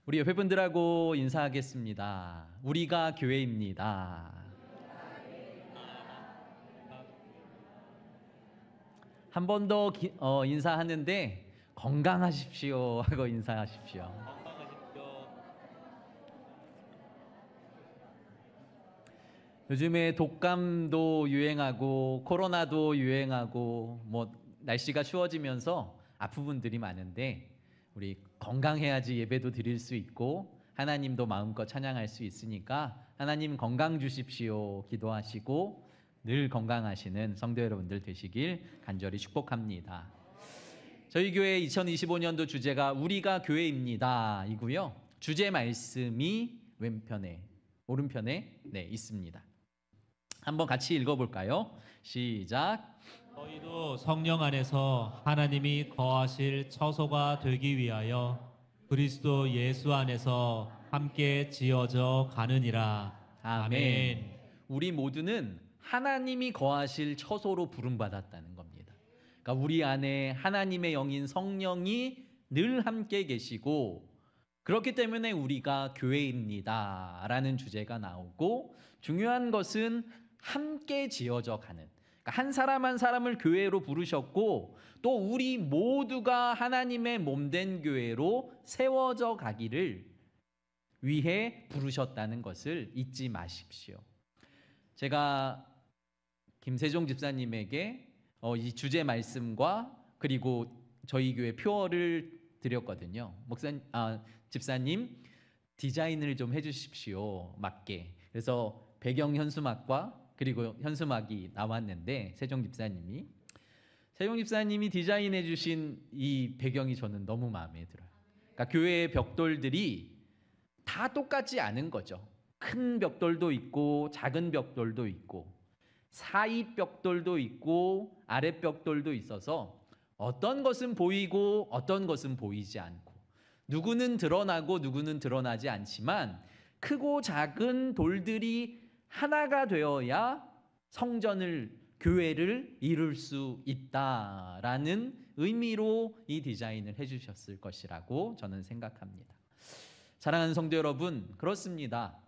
우리 옆에 분들하고 인사하겠습니다. 우리가 교회입니다. 한 번 더 인사하는데 건강하십시오 하고 인사하십시오. 요즘에 독감도 유행하고 코로나도 유행하고 날씨가 추워지면서 아픈 분들이 많은데 우리 건강해야지 예배도 드릴 수 있고 하나님도 마음껏 찬양할 수 있으니까 하나님 건강 주십시오 기도하시고 늘 건강하시는 성도 여러분들 되시길 간절히 축복합니다. 저희 교회 2025년도 주제가 우리가 교회입니다 이고요. 주제 말씀이 오른편에 있습니다. 한번 같이 읽어볼까요? 시작. 너희도 성령 안에서 하나님이 거하실 처소가 되기 위하여 그리스도 예수 안에서 함께 지어져 가느니라. 아멘. 우리 모두는 하나님이 거하실 처소로 부름받았다는 겁니다. 그러니까 우리 안에 하나님의 영인 성령이 늘 함께 계시고 그렇기 때문에 우리가 교회입니다 라는 주제가 나오고 중요한 것은 함께 지어져 가는 한 사람 한 사람을 교회로 부르셨고 또 우리 모두가 하나님의 몸된 교회로 세워져 가기를 위해 부르셨다는 것을 잊지 마십시오. 제가 김세종 집사님에게 이 주제 말씀과 그리고 저희 교회 표어를 드렸거든요. 집사님 디자인을 좀 해주십시오. 맞게. 그래서 배경 현수막과 그리고 현수막이 나왔는데 세종 집사님이 디자인해 주신 이 배경이 저는 너무 마음에 들어요. 그러니까 교회의 벽돌들이 다 똑같지 않은 거죠. 큰 벽돌도 있고 작은 벽돌도 있고 사이 벽돌도 있고 아랫 벽돌도 있어서 어떤 것은 보이고 어떤 것은 보이지 않고 누구는 드러나고 누구는 드러나지 않지만 크고 작은 돌들이 하나가 되어야 교회를 이룰 수 있다라는 의미로 이 디자인을 해주셨을 것이라고 저는 생각합니다. 사랑하는 성도 여러분, 그렇습니다.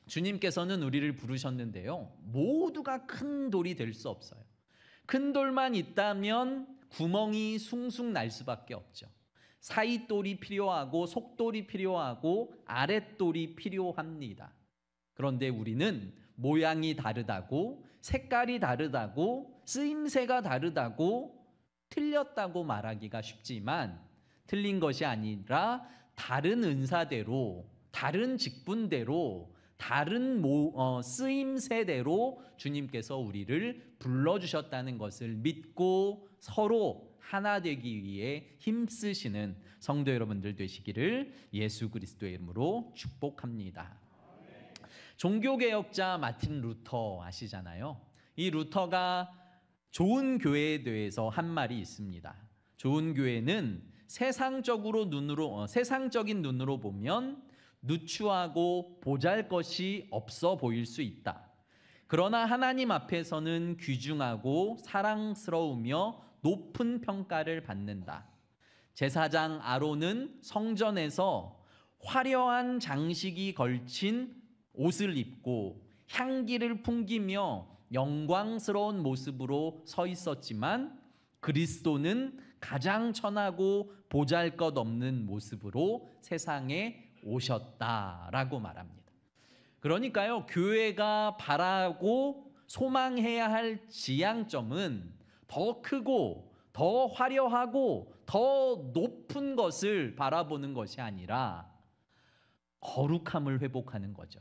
주님께서는 우리를 부르셨는데요. 모두가 큰 돌이 될 수 없어요. 큰 돌만 있다면 구멍이 숭숭 날 수밖에 없죠. 사이돌이 필요하고 속돌이 필요하고 아랫돌이 필요합니다. 그런데 우리는 모양이 다르다고 색깔이 다르다고 쓰임새가 다르다고 틀렸다고 말하기가 쉽지만 틀린 것이 아니라 다른 은사대로 다른 직분대로 다른 쓰임새대로 주님께서 우리를 불러주셨다는 것을 믿고 서로 하나 되기 위해 힘쓰시는 성도 여러분들 되시기를 예수 그리스도의 이름으로 축복합니다. 종교개혁자 마틴 루터 아시잖아요. 이 루터가 좋은 교회에 대해서 한 말이 있습니다. 좋은 교회는 세상적인 눈으로 보면 누추하고 보잘것이 없어 보일 수 있다. 그러나 하나님 앞에서는 귀중하고 사랑스러우며 높은 평가를 받는다. 제사장 아론은 성전에서 화려한 장식이 걸친 옷을 입고 향기를 풍기며 영광스러운 모습으로 서 있었지만 그리스도는 가장 천하고 보잘것없는 모습으로 세상에 오셨다라고 말합니다. 그러니까요, 교회가 바라고 소망해야 할 지향점은 더 크고 더 화려하고 더 높은 것을 바라보는 것이 아니라 거룩함을 회복하는 거죠.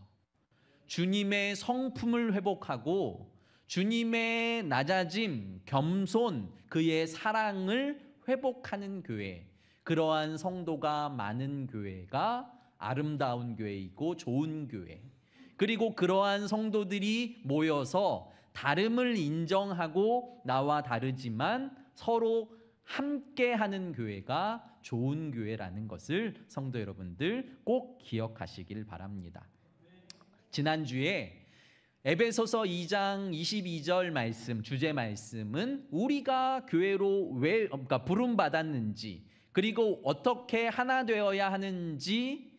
주님의 성품을 회복하고 주님의 낮아짐, 겸손, 그의 사랑을 회복하는 교회, 그러한 성도가 많은 교회가 아름다운 교회이고 좋은 교회, 그리고 그러한 성도들이 모여서 다름을 인정하고 나와 다르지만 서로 함께하는 교회가 좋은 교회라는 것을 성도 여러분들 꼭 기억하시길 바랍니다. 지난주에 에베소서 2장 22절 말씀, 주제 말씀은 우리가 교회로 부름받았는지 그리고 어떻게 하나 되어야 하는지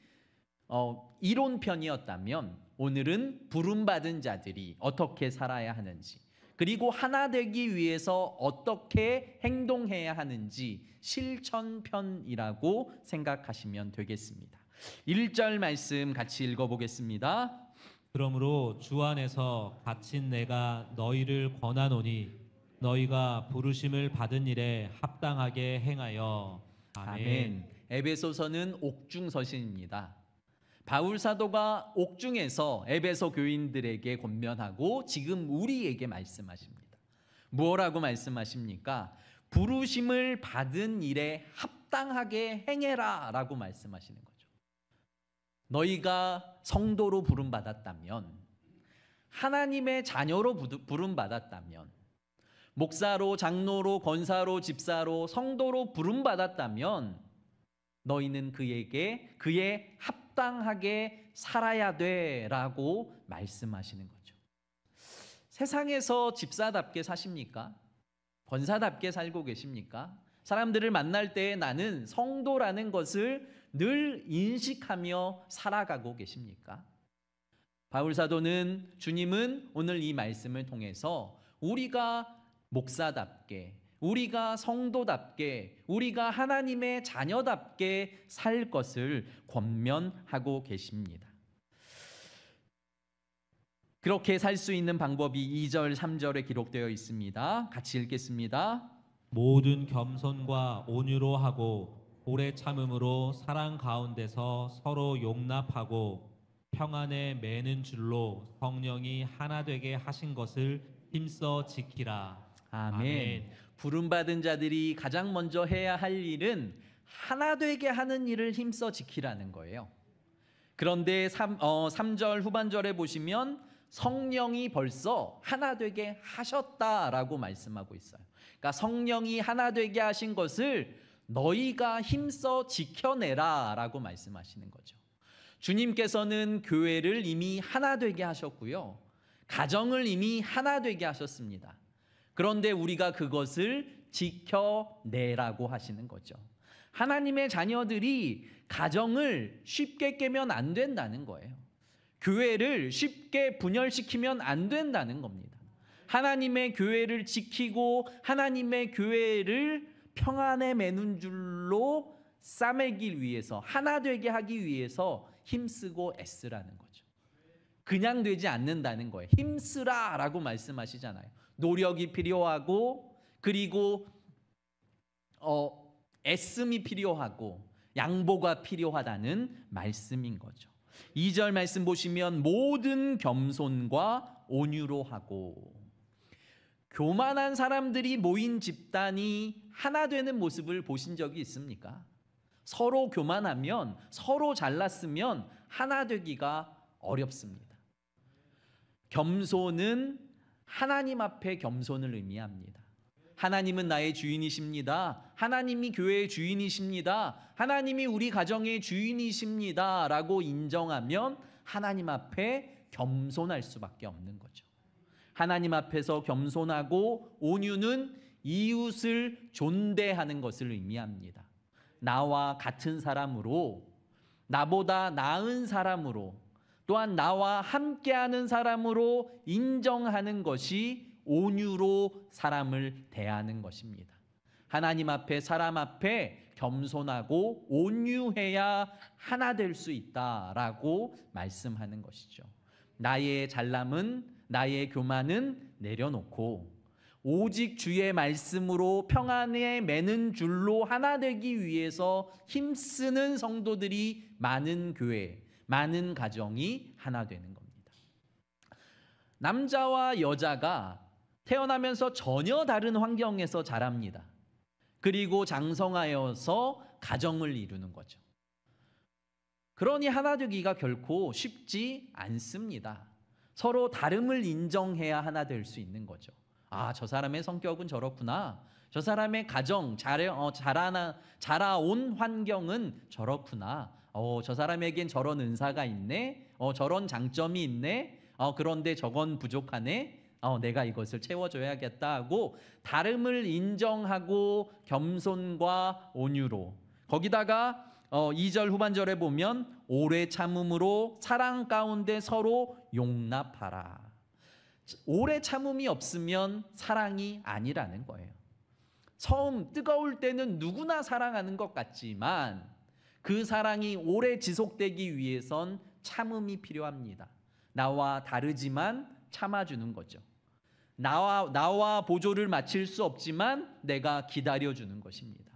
이론편이었다면 오늘은 부름받은 자들이 어떻게 살아야 하는지, 그리고 하나 되기 위해서 어떻게 행동해야 하는지 실천편이라고 생각하시면 되겠습니다. 1절 말씀 같이 읽어보겠습니다. 그러므로 주 안에서 갇힌 내가 너희를 권하노니 너희가 부르심을 받은 일에 합당하게 행하여. 아멘. 에베소서는 옥중서신입니다. 바울 사도가 옥중에서 에베소 교인들에게 권면하고 지금 우리에게 말씀하십니다. 무엇라고 말씀하십니까? 부르심을 받은 일에 합당하게 행해라 라고 말씀하시는 거죠. 너희가 성도로 부름받았다면, 하나님의 자녀로 부름받았다면, 목사로, 장로로, 권사로, 집사로, 성도로 부름받았다면 너희는 그에 합당하게 살아야 돼라고 말씀하시는 거죠. 세상에서 집사답게 사십니까? 권사답게 살고 계십니까? 사람들을 만날 때 나는 성도라는 것을 늘 인식하며 살아가고 계십니까? 바울 사도는, 주님은 오늘 이 말씀을 통해서 우리가 목사답게, 우리가 성도답게, 우리가 하나님의 자녀답게 살 것을 권면하고 계십니다. 그렇게 살 수 있는 방법이 2절, 3절에 기록되어 있습니다. 같이 읽겠습니다. 모든 겸손과 온유로 하고 오래 참음으로 사랑 가운데서 서로 용납하고 평안에 매는 줄로 성령이 하나 되게 하신 것을 힘써 지키라. 아멘. 부름받은 자들이 가장 먼저 해야 할 일은 하나 되게 하는 일을 힘써 지키라는 거예요. 그런데 3절 후반절에 보시면 성령이 벌써 하나 되게 하셨다라고 말씀하고 있어요. 그러니까 성령이 하나 되게 하신 것을 너희가 힘써 지켜내라라고 말씀하시는 거죠. 주님께서는 교회를 이미 하나 되게 하셨고요. 가정을 이미 하나 되게 하셨습니다. 그런데 우리가 그것을 지켜내라고 하시는 거죠. 하나님의 자녀들이 가정을 쉽게 깨면 안 된다는 거예요. 교회를 쉽게 분열시키면 안 된다는 겁니다. 하나님의 교회를 지키고 하나님의 교회를 평안에 매는 줄로 싸매기 위해서, 하나 되게 하기 위해서 힘쓰고 애쓰라는 거죠. 그냥 되지 않는다는 거예요. 힘쓰라라고 말씀하시잖아요. 노력이 필요하고, 그리고 애씀이 필요하고 양보가 필요하다는 말씀인 거죠. 2절 말씀 보시면 모든 겸손과 온유로 하고, 교만한 사람들이 모인 집단이 하나 되는 모습을 보신 적이 있습니까? 서로 교만하면, 서로 잘났으면 하나 되기가 어렵습니다. 겸손은 하나님 앞에 겸손을 의미합니다. 하나님은 나의 주인이십니다. 하나님이 교회의 주인이십니다. 하나님이 우리 가정의 주인이십니다 라고 인정하면 하나님 앞에 겸손할 수밖에 없는 거죠. 하나님 앞에서 겸손하고, 온유는 이웃을 존대하는 것을 의미합니다. 나와 같은 사람으로, 나보다 나은 사람으로, 또한 나와 함께하는 사람으로 인정하는 것이 온유로 사람을 대하는 것입니다. 하나님 앞에, 사람 앞에 겸손하고 온유해야 하나 될 수 있다라고 말씀하는 것이죠. 나의 잘남은, 나의 교만은 내려놓고 오직 주의 말씀으로 평안에 매는 줄로 하나 되기 위해서 힘쓰는 성도들이 많은 교회, 많은 가정이 하나 되는 겁니다. 남자와 여자가 태어나면서 전혀 다른 환경에서 자랍니다. 그리고 장성하여서 가정을 이루는 거죠. 그러니 하나 되기가 결코 쉽지 않습니다. 서로 다름을 인정해야 하나 될 수 있는 거죠. 아, 저 사람의 성격은 저렇구나. 저 사람의 가정, 자라온 환경은 저렇구나. 저 사람에겐 저런 은사가 있네. 저런 장점이 있네. 그런데 저건 부족하네. 내가 이것을 채워줘야겠다 하고 다름을 인정하고 겸손과 온유로, 거기다가 2절 후반절에 보면 오래 참음으로 사랑 가운데 서로 용납하라. 오래 참음이 없으면 사랑이 아니라는 거예요. 처음 뜨거울 때는 누구나 사랑하는 것 같지만 그 사랑이 오래 지속되기 위해선 참음이 필요합니다. 나와 다르지만 참아주는 거죠. 나와 보조를 맞출 수 없지만 내가 기다려주는 것입니다.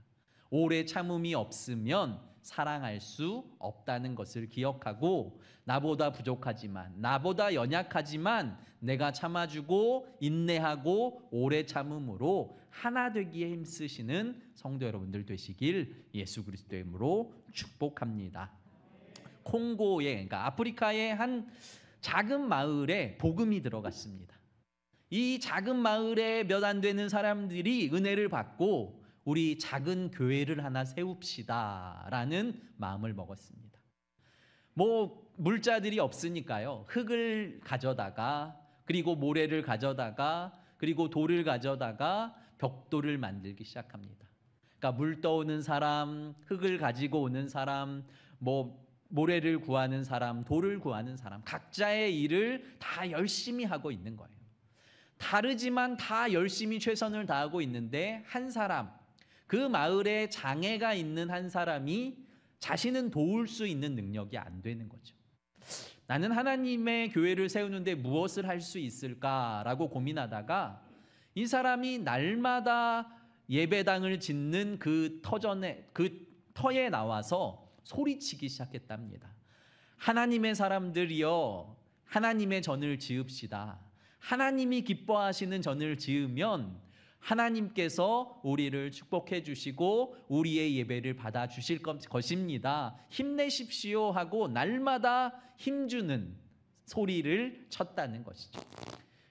오래 참음이 없으면 사랑할 수 없다는 것을 기억하고 나보다 부족하지만 나보다 연약하지만 내가 참아주고 인내하고 오래 참음으로 하나 되기에 힘쓰시는 성도 여러분들 되시길 예수 그리스도의 이름으로 축복합니다. 콩고에 그러니까 아프리카의 한 작은 마을에 복음이 들어갔습니다. 이 작은 마을에 몇 안 되는 사람들이 은혜를 받고 우리 작은 교회를 하나 세웁시다라는 마음을 먹었습니다. 물자들이 없으니까요. 흙을 가져다가 그리고 모래를 가져다가 그리고 돌을 가져다가 벽돌을 만들기 시작합니다. 그러니까 물 떠오는 사람, 흙을 가지고 오는 사람, 모래를 구하는 사람, 돌을 구하는 사람 각자의 일을 다 열심히 하고 있는 거예요. 다르지만 다 열심히 최선을 다하고 있는데 한 사람, 그 마을에 장애가 있는 한 사람이 자신은 도울 수 있는 능력이 안 되는 거죠. 나는 하나님의 교회를 세우는데 무엇을 할 수 있을까라고 고민하다가 이 사람이 날마다 예배당을 짓는 그 터에 나와서 소리치기 시작했답니다. 하나님의 사람들이여, 하나님의 전을 지읍시다. 하나님이 기뻐하시는 전을 지으면 하나님께서 우리를 축복해 주시고 우리의 예배를 받아 주실 것입니다. 힘내십시오 하고 날마다 힘주는 소리를 쳤다는 것이죠.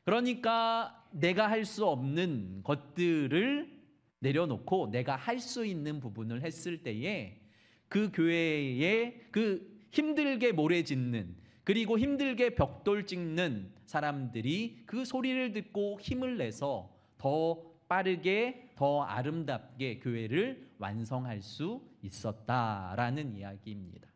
그러니까 내가 할 수 없는 것들을 내려놓고 내가 할 수 있는 부분을 했을 때에 그 교회에 그 힘들게 모래 짓는 그리고 힘들게 벽돌 찍는 사람들이 그 소리를 듣고 힘을 내서 더 빠르게 더 아름답게 교회를 완성할 수 있었다라는 이야기입니다.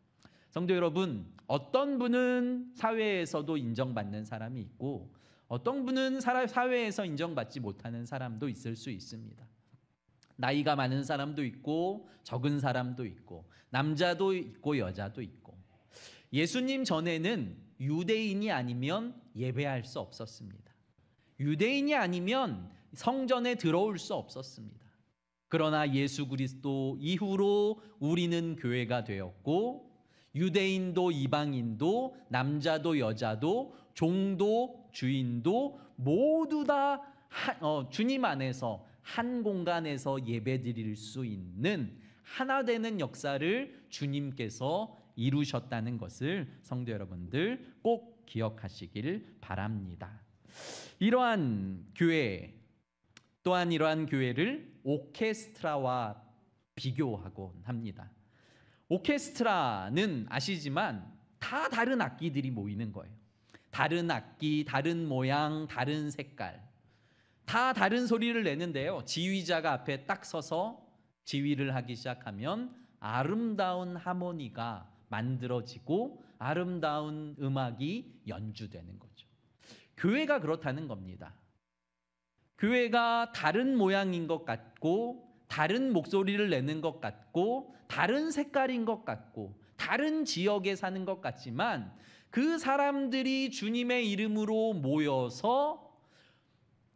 성도 여러분, 어떤 분은 사회에서도 인정받는 사람이 있고 어떤 분은 사회에서 인정받지 못하는 사람도 있을 수 있습니다. 나이가 많은 사람도 있고 적은 사람도 있고 남자도 있고 여자도 있고 예수님 전에는 유대인이 아니면 예배할 수 없었습니다. 유대인이 아니면 성전에 들어올 수 없었습니다. 그러나 예수 그리스도 이후로 우리는 교회가 되었고 유대인도 이방인도 남자도 여자도 종도 주인도 모두 다 주님 안에서 한 공간에서 예배드릴 수 있는 하나 되는 역사를 주님께서 이루셨다는 것을 성도 여러분들 꼭 기억하시길 바랍니다. 이러한 교회 또한 이러한 교회를 오케스트라와 비교하곤 합니다. 오케스트라는 아시지만 다 다른 악기들이 모이는 거예요. 다른 악기, 다른 모양, 다른 색깔 다 다른 소리를 내는데요. 지휘자가 앞에 딱 서서 지휘를 하기 시작하면 아름다운 하모니가 만들어지고 아름다운 음악이 연주되는 거죠. 교회가 그렇다는 겁니다. 교회가 다른 모양인 것 같고 다른 목소리를 내는 것 같고 다른 색깔인 것 같고 다른 지역에 사는 것 같지만 그 사람들이 주님의 이름으로 모여서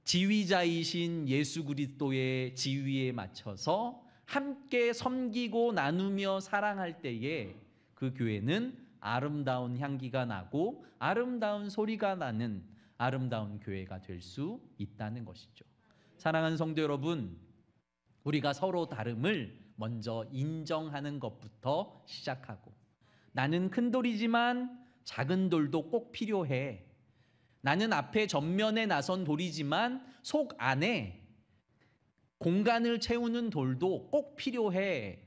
지휘자이신 예수 그리스도의 지휘에 맞춰서 함께 섬기고 나누며 사랑할 때에 그 교회는 아름다운 향기가 나고 아름다운 소리가 나는 아름다운 교회가 될 수 있다는 것이죠. 사랑하는 성도 여러분, 우리가 서로 다름을 먼저 인정하는 것부터 시작하고 나는 큰 돌이지만 작은 돌도 꼭 필요해. 나는 앞에 전면에 나선 돌이지만 속 안에 공간을 채우는 돌도 꼭 필요해.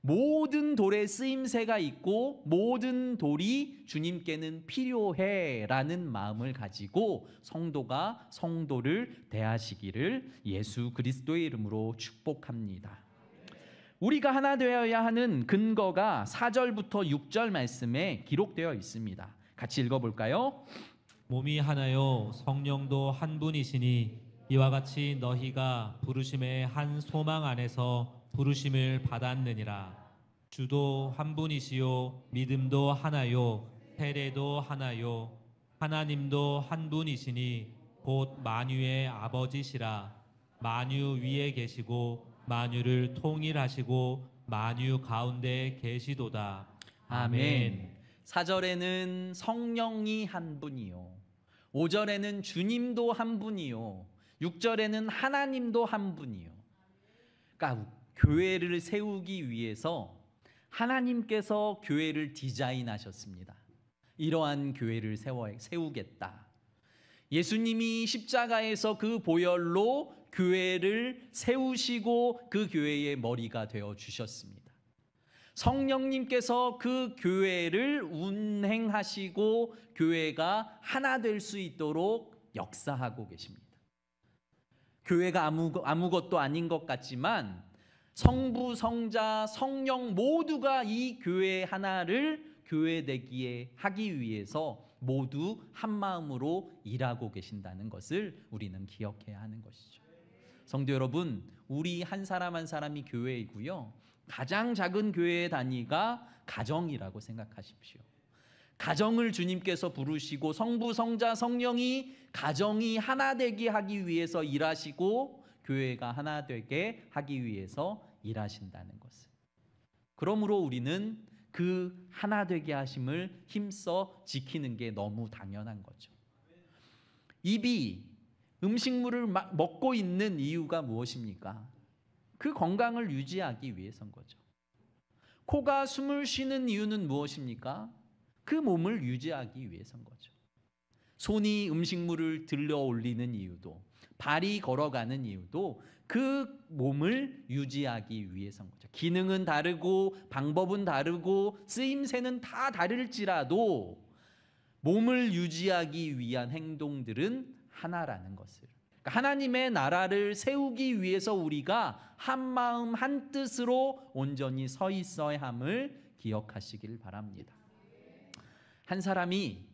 모든 돌에 쓰임새가 있고 모든 돌이 주님께는 필요해 라는 마음을 가지고 성도가 성도를 대하시기를 예수 그리스도의 이름으로 축복합니다. 우리가 하나 되어야 하는 근거가 4절부터 6절 말씀에 기록되어 있습니다. 같이 읽어볼까요? 몸이 하나요 성령도 한 분이시니 이와 같이 너희가 부르심의 한 소망 안에서 부르심을 받았느니라. 주도 한 분이시요 믿음도 하나요 세례도 하나요 하나님도 한 분이시니 곧 만유의 아버지시라. 만유 위에 계시고 만유를 통일하시고 만유 가운데 계시도다. 아멘. 4절에는 성령이 한 분이요, 5절에는 주님도 한 분이요, 6절에는 하나님도 한 분이요. 그러니까 교회를 세우기 위해서 하나님께서 교회를 디자인하셨습니다. 이러한 교회를 세우겠다. 예수님이 십자가에서 그 보혈로 교회를 세우시고 그 교회의 머리가 되어 주셨습니다. 성령님께서 그 교회를 운행하시고 교회가 하나 될 수 있도록 역사하고 계십니다. 교회가 아무것도 아닌 것 같지만 성부, 성자, 성령 모두가 이 교회 하나를 교회되기에 하기 위해서 모두 한 마음으로 일하고 계신다는 것을 우리는 기억해야 하는 것이죠. 성도 여러분, 우리 한 사람 한 사람이 교회이고요, 가장 작은 교회의 단위가 가정이라고 생각하십시오. 가정을 주님께서 부르시고 성부, 성자, 성령이 가정이 하나 되게 하기 위해서 일하시고 교회가 하나 되게 하기 위해서 일하신다는 것을. 그러므로 우리는 그 하나 되게 하심을 힘써 지키는 게 너무 당연한 거죠. 입이 음식물을 먹고 있는 이유가 무엇입니까? 그 건강을 유지하기 위해서인 거죠. 코가 숨을 쉬는 이유는 무엇입니까? 그 몸을 유지하기 위해서인 거죠. 손이 음식물을 들려 올리는 이유도, 발이 걸어가는 이유도 그 몸을 유지하기 위해서인 거죠. 기능은 다르고 방법은 다르고 쓰임새는 다 다를지라도 몸을 유지하기 위한 행동들은 하나라는 것을, 그러니까 하나님의 나라를 세우기 위해서 우리가 한 마음 한 뜻으로 온전히 서 있어야 함을 기억하시길 바랍니다. 한 사람이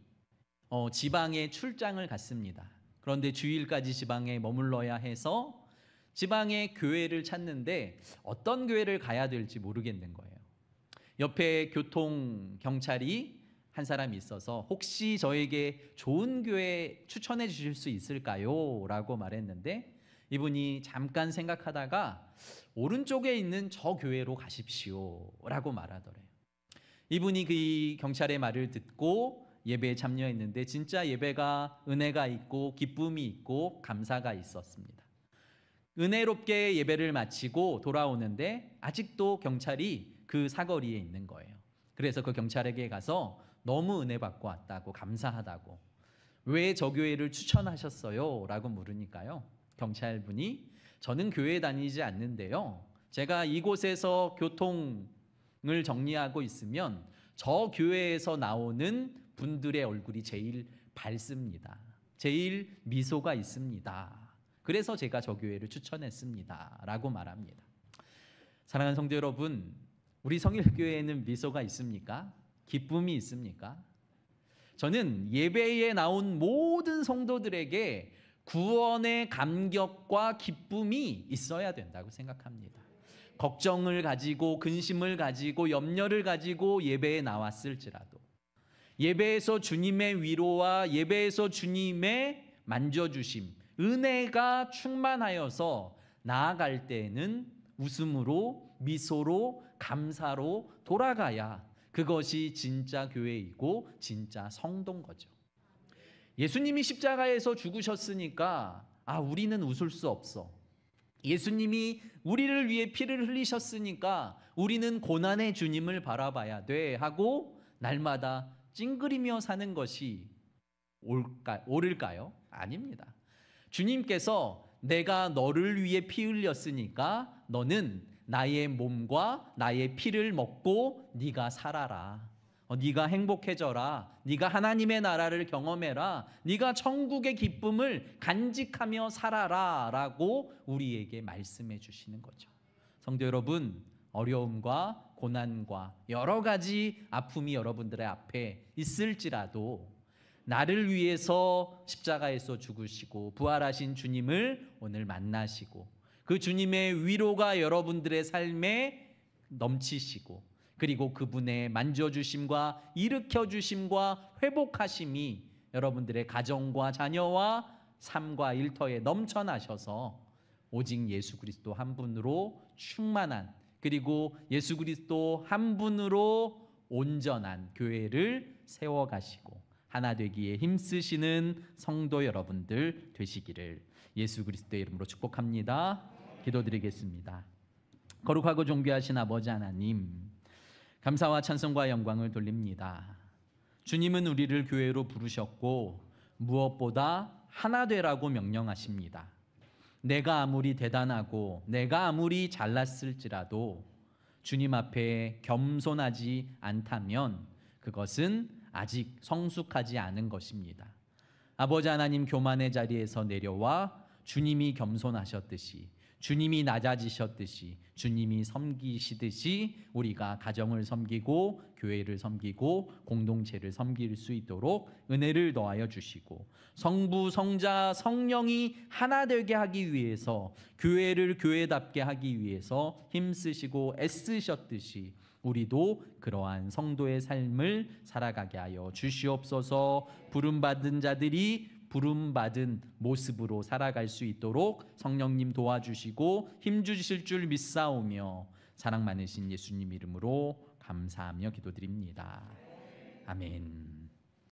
지방에 출장을 갔습니다. 그런데 주일까지 지방에 머물러야 해서 지방의 교회를 찾는데 어떤 교회를 가야 될지 모르겠는 거예요. 옆에 교통 경찰이 한 사람이 있어서 혹시 저에게 좋은 교회 추천해 주실 수 있을까요? 라고 말했는데 이분이 잠깐 생각하다가 오른쪽에 있는 저 교회로 가십시오 라고 말하더래요. 이분이 그 경찰의 말을 듣고 예배에 참여했는데 진짜 예배가 은혜가 있고 기쁨이 있고 감사가 있었습니다. 은혜롭게 예배를 마치고 돌아오는데 아직도 경찰이 그 사거리에 있는 거예요. 그래서 그 경찰에게 가서 너무 은혜 받고 왔다고, 감사하다고, 왜 저 교회를 추천하셨어요? 라고 물으니까요, 경찰분이 저는 교회 다니지 않는데요, 제가 이곳에서 교통을 정리하고 있으면 저 교회에서 나오는 분들의 얼굴이 제일 밝습니다. 제일 미소가 있습니다. 그래서 제가 저 교회를 추천했습니다 라고 말합니다. 사랑하는 성도 여러분, 우리 성일교회에는 미소가 있습니까? 기쁨이 있습니까? 저는 예배에 나온 모든 성도들에게 구원의 감격과 기쁨이 있어야 된다고 생각합니다. 걱정을 가지고 근심을 가지고 염려를 가지고 예배에 나왔을지라도 예배에서 주님의 위로와 예배에서 주님의 만져주심, 은혜가 충만하여서 나아갈 때에는 웃음으로, 미소로, 감사로 돌아가야 그것이 진짜 교회이고 진짜 성도인 거죠. 예수님이 십자가에서 죽으셨으니까 우리는 웃을 수 없어. 예수님이 우리를 위해 피를 흘리셨으니까 우리는 고난의 주님을 바라봐야 돼 하고 날마다 찡그리며 사는 것이 옳을까요? 아닙니다. 주님께서 내가 너를 위해 피 흘렸으니까 너는 나의 몸과 나의 피를 먹고 네가 살아라. 네가 행복해져라. 네가 하나님의 나라를 경험해라. 네가 천국의 기쁨을 간직하며 살아라 라고 우리에게 말씀해 주시는 거죠. 성도 여러분, 어려움과 고난과 여러 가지 아픔이 여러분들의 앞에 있을지라도 나를 위해서 십자가에서 죽으시고 부활하신 주님을 오늘 만나시고 그 주님의 위로가 여러분들의 삶에 넘치시고 그리고 그분의 만져주심과 일으켜주심과 회복하심이 여러분들의 가정과 자녀와 삶과 일터에 넘쳐나셔서 오직 예수 그리스도 한 분으로 충만한 그리고 예수 그리스도 한 분으로 온전한 교회를 세워가시고 하나 되기에 힘쓰시는 성도 여러분들 되시기를 예수 그리스도의 이름으로 축복합니다. 기도드리겠습니다. 거룩하고 존귀하신 아버지 하나님, 감사와 찬송과 영광을 돌립니다. 주님은 우리를 교회로 부르셨고 무엇보다 하나 되라고 명령하십니다. 내가 아무리 대단하고 내가 아무리 잘났을지라도 주님 앞에 겸손하지 않다면 그것은 아직 성숙하지 않은 것입니다. 아버지 하나님, 교만의 자리에서 내려와 주님이 겸손하셨듯이 주님이 낮아지셨듯이 주님이 섬기시듯이 우리가 가정을 섬기고 교회를 섬기고 공동체를 섬길 수 있도록 은혜를 더하여 주시고 성부, 성자, 성령이 하나 되게 하기 위해서 교회를 교회답게 하기 위해서 힘쓰시고 애쓰셨듯이 우리도 그러한 성도의 삶을 살아가게 하여 주시옵소서. 부름받은 자들이 부름받은 모습으로 살아갈 수 있도록 성령님 도와주시고 힘주실 줄 믿사오며 사랑 많으신 예수님 이름으로 감사하며 기도드립니다. 아멘.